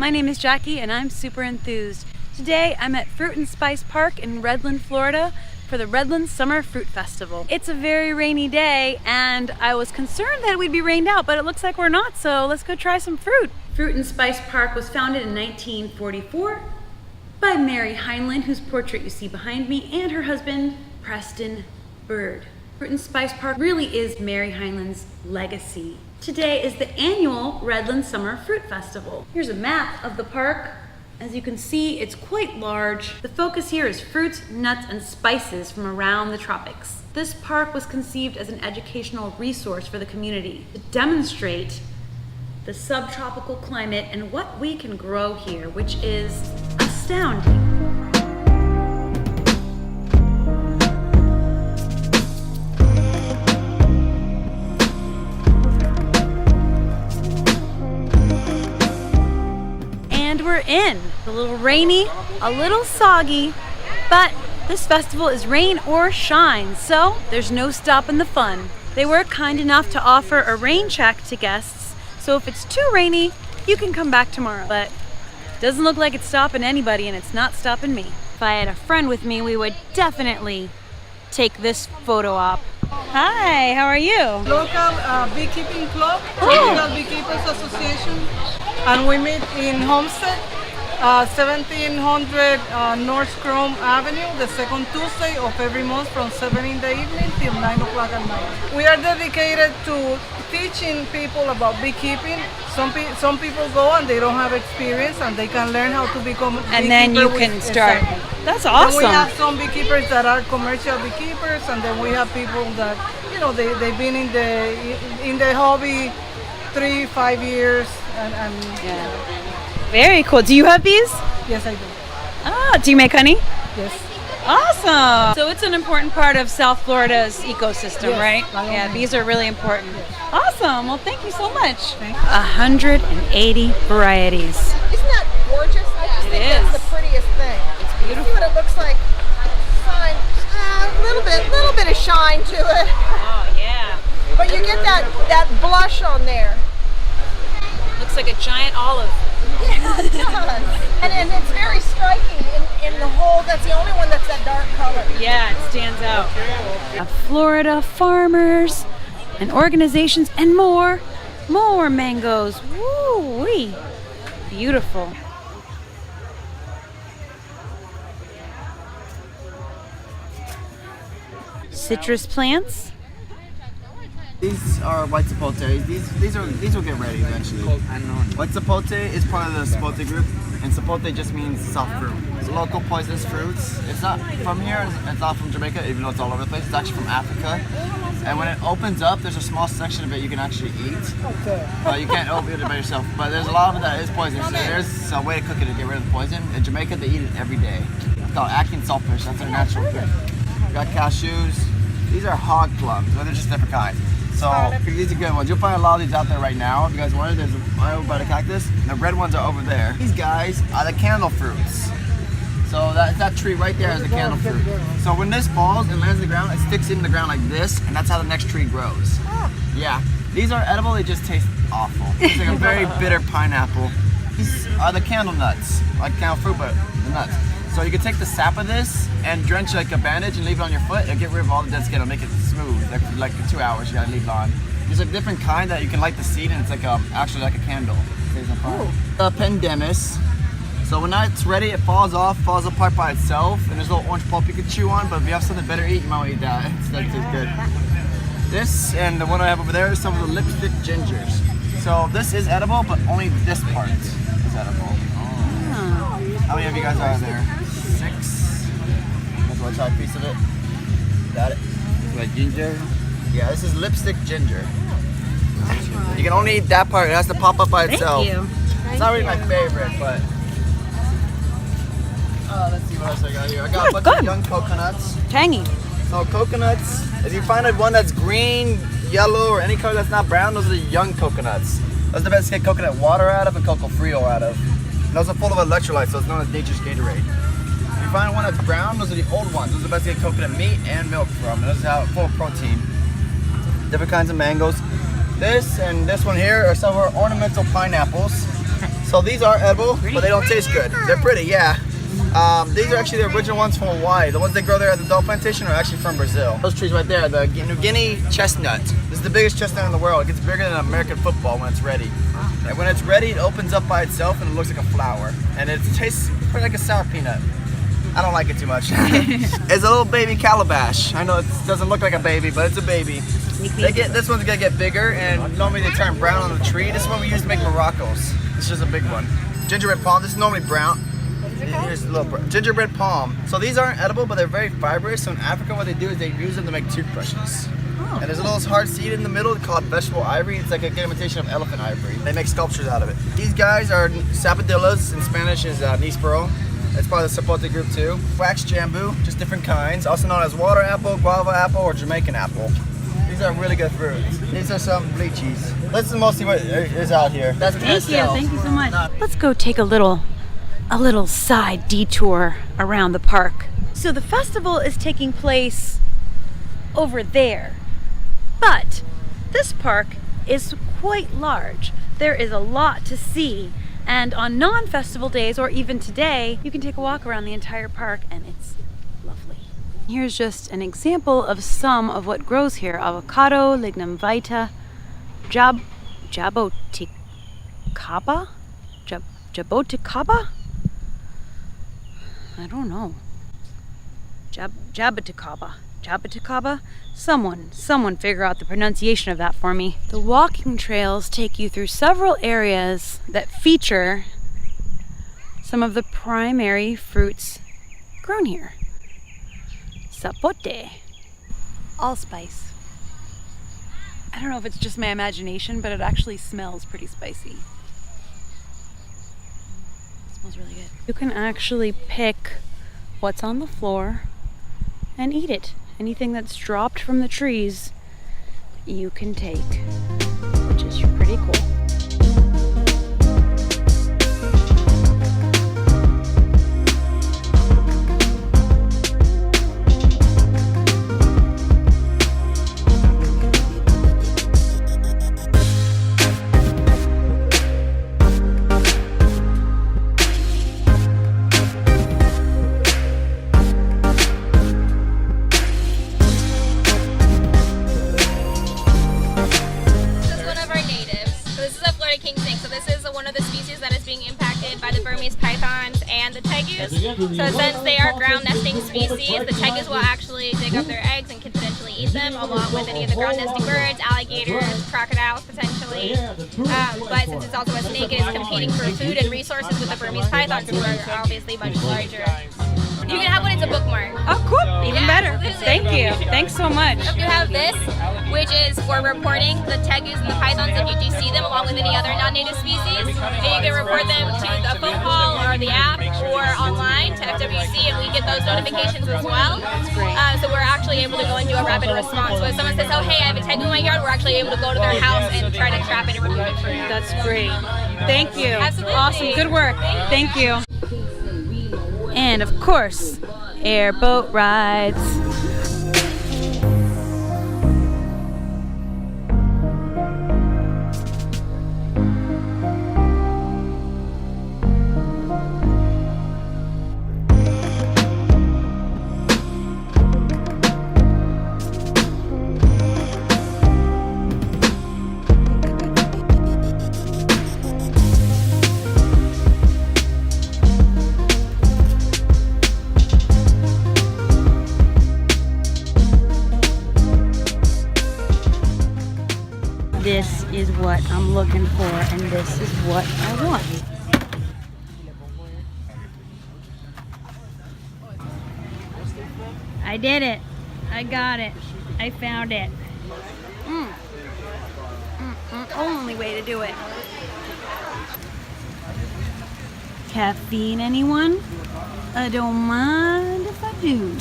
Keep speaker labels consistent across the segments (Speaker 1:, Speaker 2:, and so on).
Speaker 1: my name is Jackie and I'm super enthused. Today I'm at Fruit and Spice Park in Redland, Florida for the Redland Summer Fruit Festival. It's a very rainy day and I was concerned that we'd be rained out, but it looks like we're not, so let's go try some fruit. Fruit and Spice Park was founded in 1944 by Mary Heinlein, whose portrait you see behind me, and her husband, Preston Bird. Fruit and Spice Park really is Mary Heinlein's legacy. Today is the annual Redland Summer Fruit Festival. Here's a map of the park. As you can see, it's quite large. The focus here is fruits, nuts, and spices from around the tropics. This park was conceived as an educational resource for the community to demonstrate the subtropical climate and what we can grow here, which is astounding. And we're in. A little rainy, a little soggy, but this festival is rain or shine, so there's no stopping the fun. They were kind enough to offer a rain check to guests, so if it's too rainy, you can come back tomorrow. But it doesn't look like it's stopping anybody, and it's not stopping me. If I had a friend with me, we would definitely take this photo op. Hi, how are you?
Speaker 2: Local beekeeping club, Tropical Beekeepers Association, and we meet in Homestead, 1700 North Chrome Avenue, the second Tuesday of every month from 7 in the evening till 9 o'clock at night. We are dedicated to teaching people about beekeeping. Some people go and they don't have experience and they can learn how to become a
Speaker 1: and then you can start.
Speaker 2: Exactly.
Speaker 1: That's awesome.
Speaker 2: Then we have some beekeepers that are commercial beekeepers, and then we have people that, you know, they've been in the hobby 3-5 years and
Speaker 1: yeah. Very cool. Do you have bees?
Speaker 2: Yes, I do.
Speaker 1: Ah, do you make honey?
Speaker 2: Yes.
Speaker 1: Awesome. So it's an important part of South Florida's ecosystem,
Speaker 2: yes,
Speaker 1: right?
Speaker 2: Yeah,
Speaker 1: bees are really important.
Speaker 2: Yes.
Speaker 1: Awesome. Well, thank you so much.
Speaker 2: Thank you.
Speaker 1: 180 varieties.
Speaker 3: Isn't that gorgeous? I just think that's the prettiest thing.
Speaker 1: It's beautiful.
Speaker 3: See what it looks like. Shine, a little bit of shine to it.
Speaker 1: Oh yeah.
Speaker 3: But you get that blush on there.
Speaker 1: Looks like a giant olive.
Speaker 3: Yeah, it does. And it's very striking in the whole. That's the only one that's that dark color.
Speaker 1: Yeah, it stands out. Florida farmers and organizations and more mangoes. Woo-wee. Beautiful. Citrus plants.
Speaker 4: These are white sapote. These will get ready eventually. White sapote is part of the sapote group, and sapote just means soft fruit. It's local poisonous fruits. It's not from here. It's not from Jamaica, even though it's all over the place. It's actually from Africa. And when it opens up, there's a small section of it you can actually eat. But you can't open it by yourself. But there's a lot of it that is poisonous. So there's a way to cook it to get rid of the poison. In Jamaica, they eat it every day. It's called Ackee saltfish. That's their natural food. We got cashews. These are hog plums, but they're just different kinds. So these are good ones. You'll find a lot of these out there right now. If you guys wanted, there's over by the cactus. The red ones are over there. These guys are the candle fruits. So that tree right there is the candle fruit. So when this falls and lands on the ground, it sticks in the ground like this, and that's how the next tree grows. Yeah. These are edible. They just taste awful. It's like a very bitter pineapple. These are the candle nuts, like candle fruit, but the nuts. So you can take the sap of this and drench like a bandage and leave it on your foot. It'll get rid of all the dead skin. It'll make it smooth. Like 2 hours, you gotta leave it on. There's a different kind that you can light the seed, and it's like actually like a candle. Pendemis. So when that's ready, it falls apart by itself, and there's a little orange pulp you can chew on. But if you have something better to eat, you might want to eat that. That tastes good. This and the one I have over there is some of the lipstick gingers. So this is edible, but only this part is edible. How many of you guys are there? 6. That's one side piece of it. Got it. Like ginger. Yeah, this is lipstick ginger. You can only eat that part. It has to pop up by itself.
Speaker 1: Thank you.
Speaker 4: It's not really my favorite, but let's see what else I got here. I got a bunch of young coconuts.
Speaker 1: Tangy.
Speaker 4: So coconuts, if you find one that's green, yellow, or any color that's not brown, those are the young coconuts. Those are the best to get coconut water out of and cocoa Frio out of. And those are full of electrolytes, so it's known as nature's Gatorade. If you find one that's brown, those are the old ones. Those are the best to get coconut meat and milk from. And those are full of protein. Different kinds of mangoes. This and this one here are some of our ornamental pineapples. So these are edible, but they don't taste good. They're pretty, yeah. These are actually the original ones from Hawaii. The ones they grow there at the Adult Plantation are actually from Brazil. Those trees right there, the Guinea Chestnut. This is the biggest chestnut in the world. It gets bigger than American football when it's ready. And when it's ready, it opens up by itself and it looks like a flower. And it tastes pretty like a sour peanut. I don't like it too much. It's a little baby calabash. I know it doesn't look like a baby, but it's a baby. This one's gonna get bigger, and normally they turn brown on the tree. This one we use to make Moroccos. This is a big one. Gingerbread palm. This is normally brown. Here's a little gingerbread palm. So these aren't edible, but they're very fibrous. So in Africa, what they do is they use them to make toothbrushes. Oh. And there's a little hard seed in the middle called vegetable ivory. It's like a good imitation of elephant ivory. They make sculptures out of it. These guys are sapodillas. In Spanish is nispero. It's part of the Sapote group too. Wax jambu, just different kinds. Also known as water apple, guava apple, or Jamaican apple. These are really good fruits. These are some lychees. This is mostly what is out here. That's
Speaker 1: Thank you so much. Let's go take a little side detour around the park. So the festival is taking place over there, but this park is quite large. There is a lot to see, and on non-festival days, or even today, you can take a walk around the entire park and it's lovely. Here's just an example of some of what grows here. Avocado, lignum vitae, jaboticaba? Jaboticaba? I don't know. Jaboticaba? Someone figure out the pronunciation of that for me. The walking trails take you through several areas that feature some of the primary fruits grown here. Sapote, allspice. I don't know if it's just my imagination, but it actually smells pretty spicy. It smells really good. You can actually pick what's on the floor and eat it. Anything that's dropped from the trees, you can take, which is pretty cool.
Speaker 5: So since they are ground nesting species, the tigers will actually dig up their eggs and could potentially eat them, along with any of the ground nesting birds, alligators, crocodiles potentially. But since it's also a snake, it is competing for food and resources with the Burmese pythons, who are obviously much larger. You can have one as a bookmark.
Speaker 1: Oh, cool. Even better. Thank you. Thanks so much.
Speaker 5: You have this, which is for reporting the tegus and the pythons if you do see them, along with any other non-native species. And you can report them to the phone call or the app or online to FWC, and we get those notifications as well. So we're actually able to go and do a rapid response. So if someone says, oh, hey, I have a tegu in my yard, we're actually able to go to their house and try to trap it and remove it for you.
Speaker 1: That's great. Thank you.
Speaker 5: Absolutely.
Speaker 1: Awesome. Good work. Thank you. And of course, airboat rides. This is what I'm looking for, and this is what I want. I did it. I got it. I found it. Only way to do it. Caffeine, anyone? I don't mind if I do.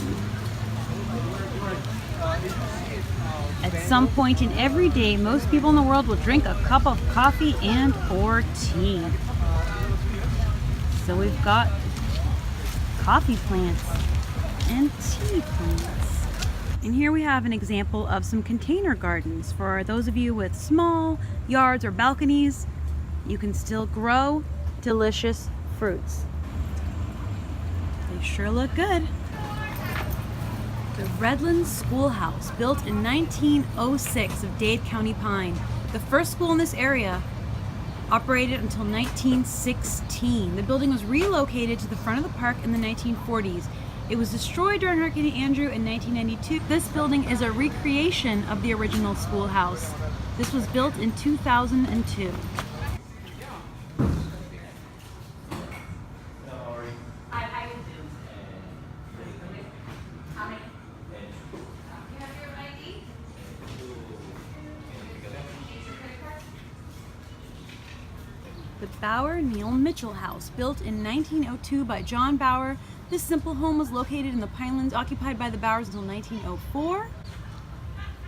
Speaker 1: At some point in every day, most people in the world will drink a cup of coffee and or tea. So we've got coffee plants and tea plants. And here we have an example of some container gardens. For those of you with small yards or balconies, you can still grow delicious fruits. They sure look good. The Redlands Schoolhouse, built in 1906 of Dade County pine. The first school in this area operated until 1916. The building was relocated to the front of the park in the 1940s. It was destroyed during Hurricane Andrew in 1992. This building is a recreation of the original schoolhouse. This was built in 2002. The Bower Neal Mitchell House, built in 1902 by John Bower. This simple home was located in the Pinelands, occupied by the Bowers until 1904.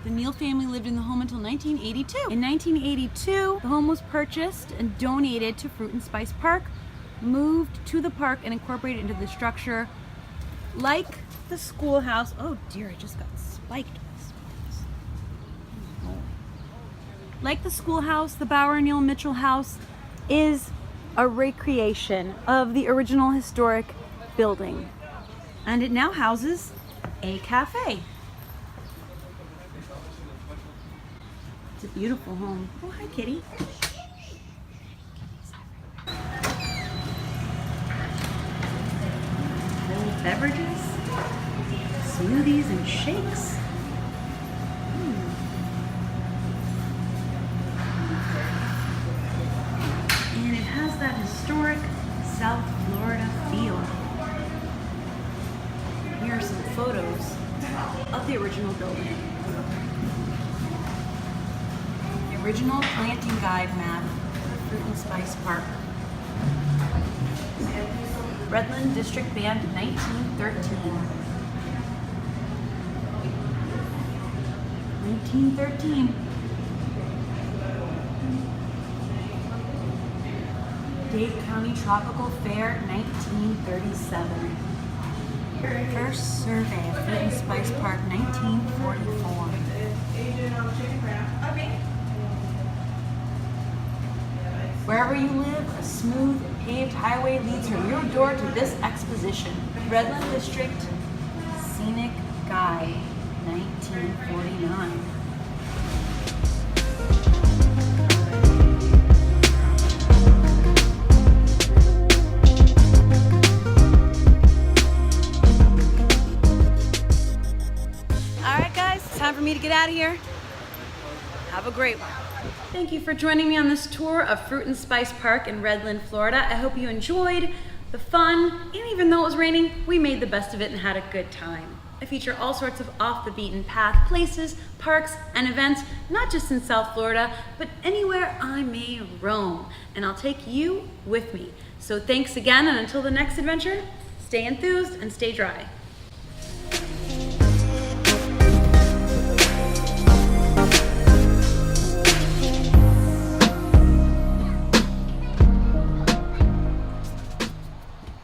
Speaker 1: The Neal family lived in the home until 1982. In 1982, the home was purchased and donated to Fruit and Spice Park, moved to the park and incorporated into the structure. Like the schoolhouse, oh dear, I just got spiked by spikes. Like the schoolhouse, the Bower Neal Mitchell House is a recreation of the original historic building, and it now houses a cafe. It's a beautiful home. Oh, hi, kitty. Little beverages, smoothies and shakes. And it has that historic South Florida feel. Here are some photos of the original building. The original planting guide map for Fruit and Spice Park. Redland District Band 1913. 1913. Dade County Tropical Fair 1937. First survey of Fruit and Spice Park 1944. Wherever you live, a smooth paved highway leads from your door to this exposition. Redland District Scenic Guide 1949. Time for me to get out of here. Have a great one. Thank you for joining me on this tour of Fruit and Spice Park in Redland, Florida. I hope you enjoyed the fun, and even though it was raining, we made the best of it and had a good time. I feature all sorts of off the beaten path places, parks, and events, not just in South Florida, but anywhere I may roam, and I'll take you with me. So thanks again, and until the next adventure, stay enthused and stay dry.